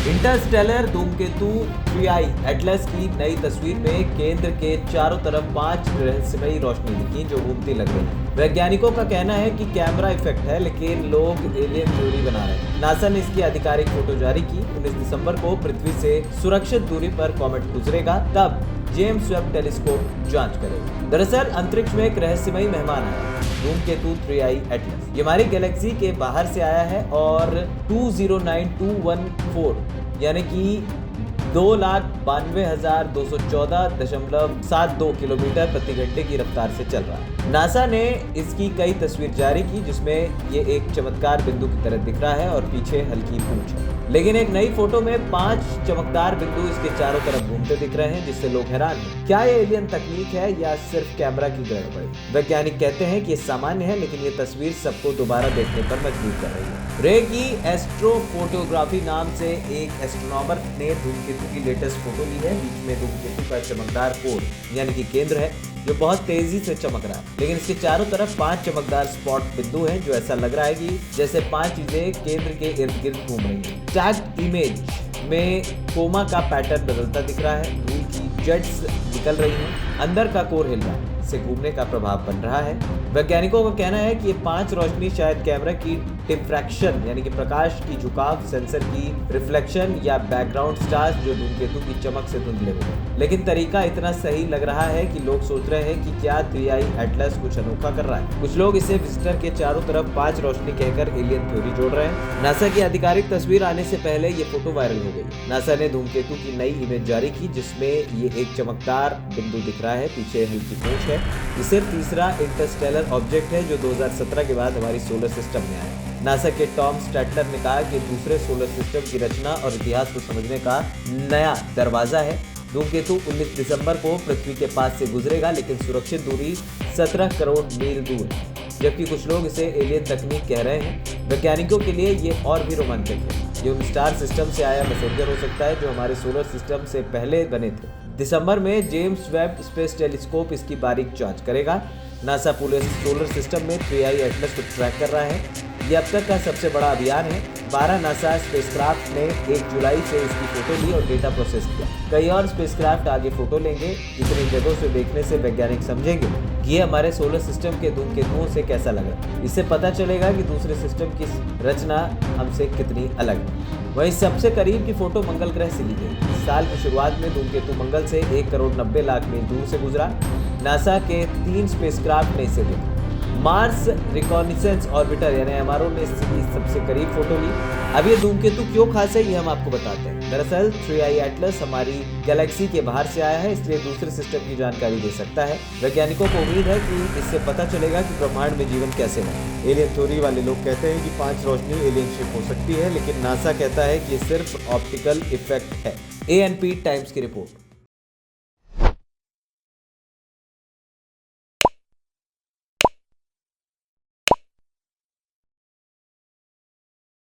Interstellar धूमकेतु 3I Atlas की नई तस्वीर में केंद्र के चारों तरफ 5 रहस्यमयी रोशनी दिखी जो घूमती लग रही है। वैज्ञानिकों का कहना है कि कैमरा इफेक्ट है, लेकिन लोग एलियन थ्योरी बना रहे हैं। नासा ने इसकी आधिकारिक फोटो जारी की। 19 दिसंबर को पृथ्वी से सुरक्षित दूरी पर कॉमेट गुजरेगा, तब जेम्स वेब टेलीस्कोप जांच करेगा। दरअसल अंतरिक्ष में एक रहस्यमयी मेहमान आया, धूमकेतु 3I एटलस। ये हमारी गैलेक्सी के बाहर से आया है और 209214 यानी कि 2,92,214.72 किलोमीटर प्रति घंटे की रफ्तार से चल रहा है। नासा ने इसकी कई तस्वीर जारी की, जिसमें ये एक चमत्कार बिंदु की तरह दिख रहा है और पीछे हल्की पूंछ है। लेकिन एक नई फोटो में 5 चमकदार बिंदु इसके चारों तरफ घूमते दिख रहे हैं, जिससे लोग हैरान हैं। क्या ये एलियन तकनीक है या सिर्फ कैमरा की गड़बड़ी? वैज्ञानिक कहते हैं कि ये सामान्य है, लेकिन ये तस्वीर सबको दोबारा देखने पर मजबूर कर रही है। रे की एस्ट्रोफोटोग्राफी नाम से एक एस्ट्रोनॉमर ने धूमकेतु की लेटेस्ट फोटो ली है। बीच में धूमकेतु का चमकदार कोर यानी कि केंद्र है, जो बहुत तेजी से चमक रहा है, लेकिन इसके चारों तरफ 5 चमकदार स्पॉट बिंदु हैं, जो ऐसा लग रहा है कि जैसे 5 चीजें केंद्र के इर्द गिर्द घूम रही हैं। टैग्ड इमेज में कोमा का पैटर्न बदलता दिख रहा है, धूल की जेट्स निकल रही हैं, अंदर का कोर हिल रहा है, इससे घूमने का प्रभाव बन रहा है। वैज्ञानिकों का कहना है कि ये 5 रोशनी शायद कैमरा की डिफ्रैक्शन यानी कि प्रकाश की झुकाव, सेंसर की रिफ्लेक्शन या बैकग्राउंड स्टार्स जो धूमकेतु की चमक से धुंधले हो गए। लेकिन तरीका इतना सही लग रहा है कि लोग सोच रहे हैं कि क्या 3I एटलस कुछ अनोखा कर रहा है। कुछ लोग इसे विजिटर के चारों तरफ 5 रोशनी कहकर एलियन थ्योरी जोड़ रहे हैं। नासा की आधिकारिक तस्वीर आने से पहले ये फोटो वायरल हो गई। नासा ने धूमकेतु की नई इमेज जारी की, जिसमें ये एक चमकदार बिंदु दिख रहा है, पीछे हल्की पूंछ है। ये सिर्फ तीसरा इंटरस्टेलर ऑब्जेक्ट है जो 2017 के बाद हमारी सोलर सिस्टम में आया। नासा के टॉम स्टैटलर ने कहा कि दूसरे सोलर सिस्टम की रचना और इतिहास को समझने का नया दरवाजा है। धूमकेतु 19 दिसंबर को पृथ्वी के पास से गुजरेगा, लेकिन सुरक्षित दूरी 17 करोड़ मील दूर है, जबकि कुछ लोग इसे एलियन तकनीक कह रहे हैं। वैज्ञानिकों के लिए ये और भी रोमांचक है। ये उन स्टार सिस्टम से आया मैसेंजर हो सकता है जो हमारे सोलर सिस्टम से पहले बने थे। दिसंबर में जेम्स वेब स्पेस टेलीस्कोप इसकी बारीक जांच करेगा। नासा पूरे सोलर सिस्टम में 3I एटलस को ट्रैक कर रहा है। ये अब तक का सबसे बड़ा अभियान है। 12 नासा स्पेसक्राफ्ट ने 1 जुलाई से इसकी फोटो ली और डेटा प्रोसेस किया। कई और स्पेसक्राफ्ट आगे फोटो लेंगे। इतनी जगहों से देखने से वैज्ञानिक समझेंगे कि ये हमारे सोलर सिस्टम के धूमकेतुओं से कैसा लग रहा है। इससे पता चलेगा कि दूसरे सिस्टम की रचना हमसे कितनी अलग है। वहीं सबसे करीब की फोटो मंगल ग्रह से ली गई। इस साल की शुरुआत में धूमकेतु मंगल से 1 करोड़ 90 लाख मील दूर से गुजरा। नासा के 3 स्पेसक्राफ्ट ने इसे देखा। मार्स रिकॉनिसेंस ऑर्बिटर यानी MRO ने इसकी सबसे करीब फोटो ली। अब ये धूमकेतु क्यों खास है, ये हम आपको बताते हैं। दरअसल 3I एटलस हमारी गैलेक्सी के बाहर से आया है, इसलिए दूसरे सिस्टम की जानकारी दे सकता है। वैज्ञानिकों को उम्मीद है कि इससे पता चलेगा कि ब्रह्मांड में जीवन कैसे है। एलियन थ्योरी वाले लोग कहते हैं कि 5 रोशनी एलियन शिप हो सकती है, लेकिन नासा कहता है कि ये सिर्फ ऑप्टिकल इफेक्ट है। ANP टाइम्स की रिपोर्ट।